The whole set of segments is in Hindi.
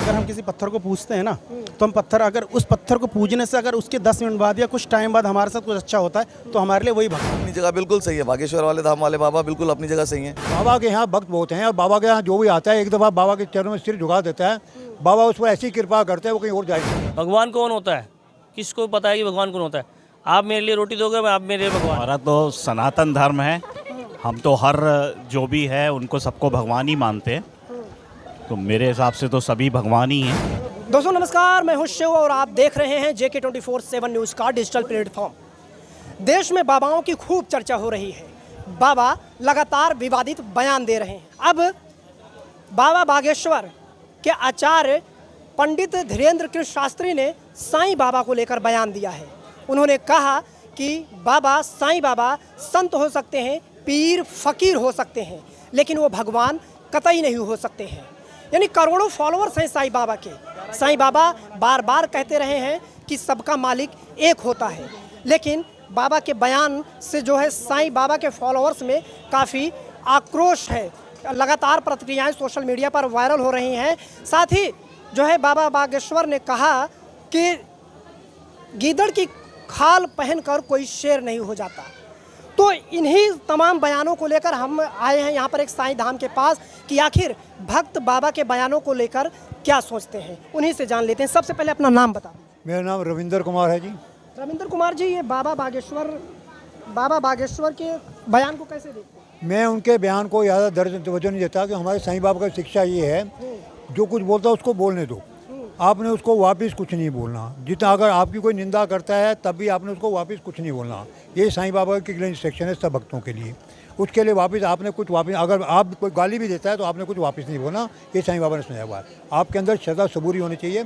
अगर हम किसी पत्थर को पूजते हैं ना, तो हम पत्थर, अगर उस पत्थर को पूजने से अगर उसके 10 मिनट बाद या कुछ टाइम बाद हमारे साथ कुछ अच्छा होता है तो हमारे लिए वही भगवान। अपनी जगह बिल्कुल सही है, बागेश्वर वाले धाम वाले बाबा बिल्कुल अपनी जगह सही है। बाबा के यहाँ भक्त बहुत हैं और बाबा के यहाँ जो भी आता है एक दफ़ा बाबा के चरणों में सिर झुका देता है, बाबा उस पर ऐसी कृपा करते हैं वो कहीं और जाएगा। भगवान कौन होता है, किसको पता है कि भगवान कौन होता है? आप मेरे लिए रोटी दोगे, मैं आप मेरे लिए भगवान। हमारा तो सनातन धर्म है, हम तो हर जो भी है उनको सबको भगवान ही मानते हैं, तो मेरे हिसाब से तो सभी भगवान ही हैं। दोस्तों नमस्कार, मैं हूं शिव और आप देख रहे हैं JK 24/7 न्यूज़ का डिजिटल प्लेटफॉर्म। देश में बाबाओं की खूब चर्चा हो रही है। बाबा लगातार विवादित बयान दे रहे हैं। अब बाबा बागेश्वर के आचार्य पंडित धीरेन्द्र कृष्ण शास्त्री ने साईं बाबा को लेकर बयान दिया है। उन्होंने कहा कि बाबा साईं बाबा संत हो सकते हैं, पीर फकीर हो सकते हैं, लेकिन वो भगवान कतई नहीं हो सकते हैं। यानी करोड़ों फॉलोअर्स हैं साईं बाबा के। साईं बाबा बार बार कहते रहे हैं कि सबका मालिक एक होता है, लेकिन बाबा के बयान से जो है साईं बाबा के फॉलोअर्स में काफ़ी आक्रोश है। लगातार प्रतिक्रियाएं सोशल मीडिया पर वायरल हो रही हैं। साथ ही जो है बाबा बागेश्वर ने कहा कि गीदड़ की खाल पहनकर कोई शेर नहीं हो जाता। तो इन्हीं तमाम बयानों को लेकर हम आए हैं यहाँ पर एक साईं धाम के पास कि आखिर भक्त बाबा के बयानों को लेकर क्या सोचते हैं, उन्हीं से जान लेते हैं। सबसे पहले अपना नाम बता दें। मेरा नाम रविंदर कुमार है जी। रविंदर कुमार जी, ये बाबा बागेश्वर के बयान को कैसे देखते हैं? मैं उनके बयान को ज़्यादा दर्ज तवज्जो नहीं देता कि हमारे साईं बाबा की शिक्षा ये है, जो कुछ बोलता है उसको बोलने दो, आपने उसको वापस कुछ नहीं बोलना। जितना अगर आपकी कोई निंदा करता है तब भी आपने उसको वापस कुछ नहीं बोलना। ये साईं बाबा की इंस्ट्रक्शन है सब भक्तों के लिए। उसके लिए वापस आपने कुछ वापस, अगर आप कोई गाली भी देता है तो आपने कुछ वापस नहीं बोलना। ये साईं बाबा ने सुनाया हुआ है। आपके अंदर श्रद्धा सबूरी होनी चाहिए।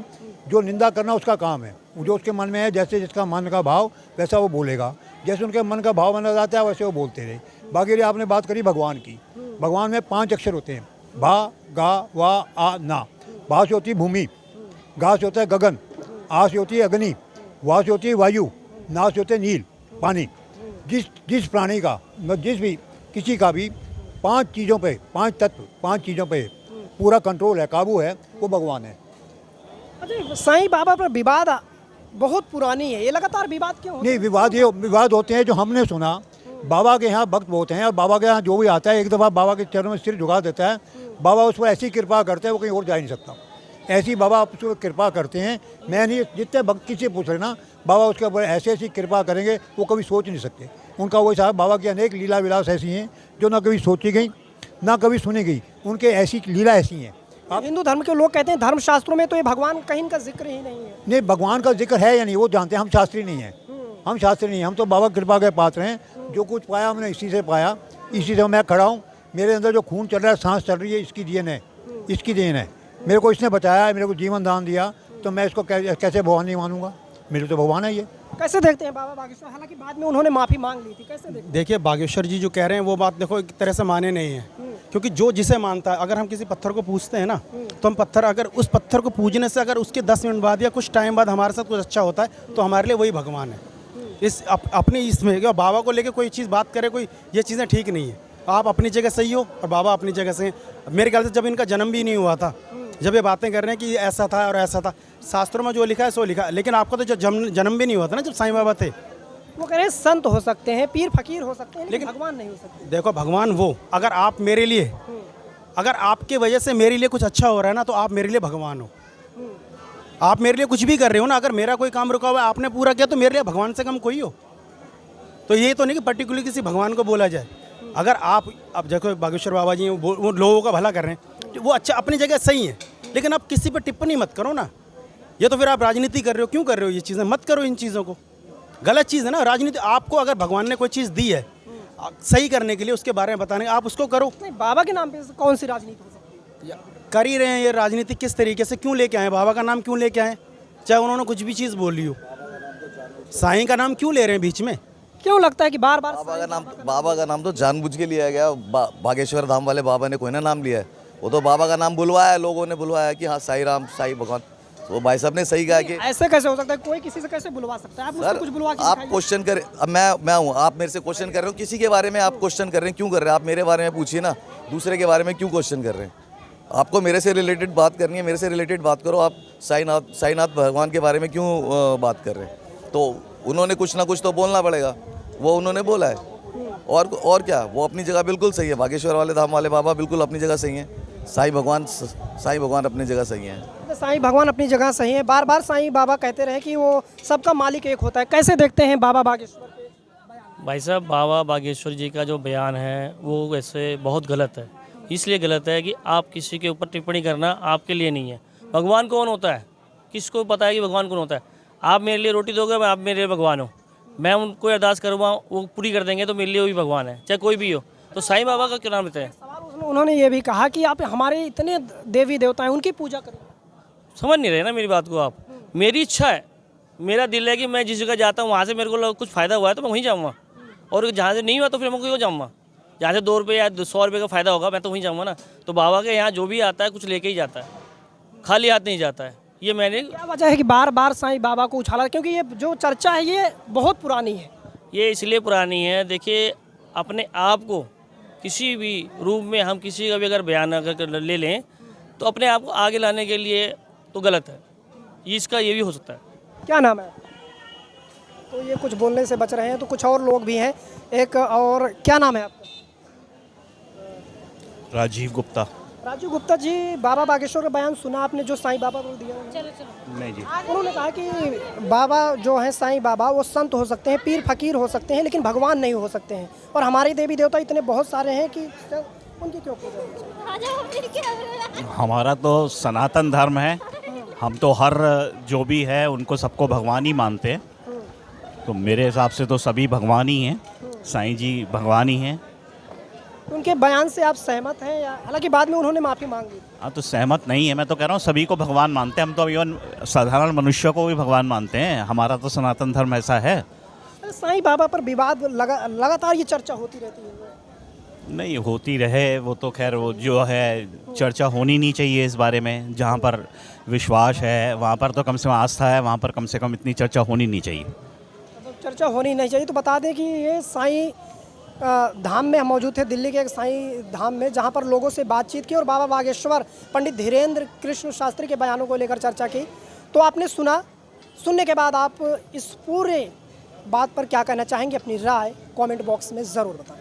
जो निंदा करना उसका काम है, जो उसके मन में है, जैसे जिसका मन का भाव वैसा वो बोलेगा। जैसे उनके मन का भाव बना जाता है वैसे वो बोलते रहे। बाकी आपने बात करी भगवान की। भगवान में 5 अक्षर होते हैं, भा गा वा आ ना। भा से होती है भूमि, गा से होता है गगन, आ से होती है अग्नि, वा से होती है वायु, ना से होते हैं नील पानी। जिस प्राणी का, जिस भी किसी का भी 5 चीज़ों पे, 5 तत्व, 5 चीज़ों पे पूरा कंट्रोल है, काबू है, वो भगवान है। अच्छा, साईं बाबा पर विवाद बहुत पुरानी है, ये लगातार विवाद क्यों होता है? नहीं, विवाद होते हैं जो हमने सुना। बाबा के यहाँ भक्त बहुत हैं और बाबा के यहाँ जो भी आता है एक दफ़ा बाबा के चरणों में सिर झुका देता है, बाबा उस पर ऐसी कृपा करते हैं वो कहीं और जा ही नहीं सकता। ऐसी बाबा आप उसको कृपा करते हैं। मैं नहीं, जितने भक्त किसी पूछ रहे ना, बाबा उसके ऊपर ऐसी कृपा करेंगे वो कभी सोच नहीं सकते। उनका वही साहब, बाबा की अनेक लीला विलास ऐसी हैं जो ना कभी सोची गई ना कभी सुनी गई। उनके ऐसी लीला ऐसी हैं। आप हिंदू धर्म के लोग कहते हैं धर्मशास्त्रों में तो ये भगवान कहीं का जिक्र ही नहीं है। नहीं, भगवान का जिक्र है या नहीं वो जानते हैं, हम शास्त्री नहीं हैं। हम शास्त्री नहीं हैं, हम तो बाबा कृपा के पात्र हैं। जो कुछ पाया हमने इसी से पाया, इसी से मैं खड़ा हूँ। मेरे अंदर जो खून चल रहा है, सांस चल रही है, इसकी देन है, इसकी देन है। मेरे को इसने बचाया है, मेरे को जीवन दान दिया, तो मैं इसको कैसे भगवान नहीं मानूंगा? मेरे तो भगवान है ये। कैसे देखते हैं बाबा बागेश्वर? हालांकि बाद में उन्होंने माफ़ी मांग ली थी, कैसे देखते हैं? देखिए, बागेश्वर जी जो कह रहे हैं वो बात देखो एक तरह से माने नहीं है, क्योंकि जो जिसे मानता है, अगर हम किसी पत्थर को पूजते हैं ना, तो हम पत्थर, अगर उस पत्थर को पूजने से अगर उसके 10 मिनट बाद या कुछ टाइम बाद हमारे साथ कुछ अच्छा होता है तो हमारे लिए वही भगवान है। इस अपनी इसमें बाबा को लेकर कोई चीज़ बात करे, कोई ये चीज़ें ठीक नहीं है। आप अपनी जगह सही हो और बाबा अपनी जगह से। मेरे ख्याल से जब इनका जन्म भी नहीं हुआ था, जब ये बातें कर रहे हैं कि ऐसा था और ऐसा था, शास्त्रों में जो लिखा है सो लिखा है। लेकिन आपका तो जो जन्म भी नहीं हुआ था ना जब साईं बाबा थे। वो कह रहे हैं संत हो सकते हैं, पीर फकीर हो सकते हैं, लेकिन भगवान नहीं हो सकते। देखो, भगवान वो, अगर आप मेरे लिए, अगर आपके वजह से मेरे लिए कुछ अच्छा हो रहा है ना, तो आप मेरे लिए भगवान हो। आप मेरे लिए कुछ भी कर रहे हो ना, अगर मेरा कोई काम रुका हुआ है आपने पूरा किया तो मेरे लिए भगवान से कम कोई हो। तो ये तो नहीं कि पर्टिकुलर किसी भगवान को बोला जाए। अगर आप, अब देखो बागेश्वर बाबा जी वो लोगों का भला कर रहे हैं, वो अच्छा अपनी जगह सही है, लेकिन आप किसी पर टिप्पणी मत करो ना। ये तो फिर आप राजनीति कर रहे हो। क्यों कर रहे हो ये चीज़ें? मत करो इन चीज़ों को, गलत चीज़ है ना राजनीति। आपको अगर भगवान ने कोई चीज़ दी है सही करने के लिए, उसके बारे में बताने, आप उसको करो। नहीं, बाबा के नाम पे कौन सी राजनीति हो सकती है? कर ही रहे हैं ये राजनीति। किस तरीके से क्यों लेके आए? बाबा का नाम क्यों लेके आए? चाहे उन्होंने कुछ भी चीज़ बोली हो, साईं का नाम क्यों ले रहे हैं बीच में? क्यों लगता है कि बार बार बाबा का नाम तो जानबूझ के लिया गया। बागेश्वर धाम वाले बाबा ने कोई ना नाम लिया है, वो तो बाबा का नाम बुलवाया, लोगों ने बुलवाया कि हाँ साईं राम, साईं भगवान। तो भाई साहब ने सही कहा कि ऐसे कैसे हो सकता है? कोई किसी से कैसे बुलवा सकता है? आप मुझसे कुछ बुलवा के आप दिखाइए। क्वेश्चन करें। अब मैं हूँ, आप मेरे से क्वेश्चन कर रहे हो किसी के बारे में, आप क्वेश्चन कर रहे हैं, क्यों कर रहे हैं? आप मेरे बारे में पूछिए ना, दूसरे के बारे में क्यों क्वेश्चन कर रहे हैं? आपको मेरे से रिलेटेड बात करनी है, मेरे से रिलेटेड बात करो। आप साईनाथ भगवान के बारे में क्यों बात कर रहे हैं? तो उन्होंने कुछ ना कुछ तो बोलना पड़ेगा, वो उन्होंने बोला है। और क्या, वो अपनी जगह बिल्कुल सही है। बागेश्वर वाले धाम वाले बाबा बिल्कुल अपनी जगह सही हैं। साईं भगवान अपनी जगह सही हैं। साईं भगवान अपनी जगह सही है। बार बार साईं बाबा कहते रहे कि वो सबका मालिक एक होता है। कैसे देखते हैं बाबा बागेश्वर के? भाई साहब, बाबा बागेश्वर जी का जो बयान है वो वैसे बहुत गलत है। इसलिए गलत है कि आप किसी के ऊपर टिप्पणी करना आपके लिए नहीं है। भगवान कौन होता है, किसको पता है कि भगवान कौन होता है? आप मेरे लिए रोटी दोगे, आप मेरे लिए भगवान हो। मैं उनको अरदास करूँगा, वो पूरी कर देंगे तो मेरे लिए वो भी भगवान है, चाहे कोई भी हो। तो साईं बाबा का क्या नाम लेते हैं? उन्होंने ये भी कहा कि आप हमारे इतने देवी देवता हैं, उनकी पूजा करें। समझ नहीं रहे ना मेरी बात को आप। मेरी इच्छा है, मेरा दिल है कि मैं जिस जगह जाता हूँ वहाँ से मेरे को कुछ फ़ायदा हुआ है तो मैं वहीं जाऊँगा, और जहाँ से नहीं हुआ तो फिर मैं क्यों जाऊँगा? जहाँ से 2 रुपये या 100 रुपये का फ़ायदा होगा मैं तो वहीं जाऊँगा ना। तो बाबा के यहाँ जो भी आता है कुछ लेके ही जाता है, खाली हाथ नहीं जाता है। ये मैंने क्या वजह है कि बार बार साईं बाबा को उछाला? क्योंकि ये जो चर्चा है ये बहुत पुरानी है। ये इसलिए पुरानी है, देखिए अपने आप को किसी भी रूप में हम किसी का भी अगर बयान अगर ले लें तो अपने आप को आगे लाने के लिए तो गलत है। इसका ये भी हो सकता है। क्या नाम है? तो ये कुछ बोलने से बच रहे हैं, तो कुछ और लोग भी हैं। एक और, क्या नाम है आपका? राजीव गुप्ता। राजीव गुप्ता जी, बाबा बागेश्वर का बयान सुना आपने जो साईं बाबा को दिया? नहीं जी। उन्होंने कहा कि बाबा जो है साईं बाबा वो संत हो सकते हैं, पीर फकीर हो सकते हैं, लेकिन भगवान नहीं हो सकते हैं। और हमारे देवी देवता इतने बहुत सारे हैं कि उनकी क्यों पूजा? हमारा तो सनातन धर्म है, हम तो हर जो भी है उनको सबको भगवान ही मानते हैं। तो मेरे हिसाब से तो सभी भगवान ही हैं, साईं जी भगवान ही हैं। उनके बयान से आप सहमत हैं? या हालांकि बाद में उन्होंने माफ़ी मांग ली। हाँ, तो सहमत नहीं है, मैं तो कह रहा हूँ सभी को भगवान मानते हैं। हम तो इवन साधारण मनुष्य को भी भगवान मानते हैं। हमारा तो सनातन धर्म ऐसा है। साईं बाबा पर विवाद लगातार ये चर्चा होती रहती है। नहीं होती रहे, वो तो खैर वो जो है चर्चा होनी नहीं चाहिए इस बारे में। जहाँ पर विश्वास है वहाँ पर तो कम से कम आस्था है, वहाँ पर कम से कम इतनी चर्चा होनी नहीं चाहिए। तो चर्चा होनी नहीं चाहिए। तो बता दें कि ये साईं धाम में हम मौजूद थे, दिल्ली के एक साईं धाम में, जहाँ पर लोगों से बातचीत की और बाबा बागेश्वर पंडित धीरेन्द्र कृष्ण शास्त्री के बयानों को लेकर चर्चा की। तो आपने सुना, सुनने के बाद आप इस पूरे बात पर क्या कहना चाहेंगे? अपनी राय कमेंट बॉक्स में ज़रूर बताएं।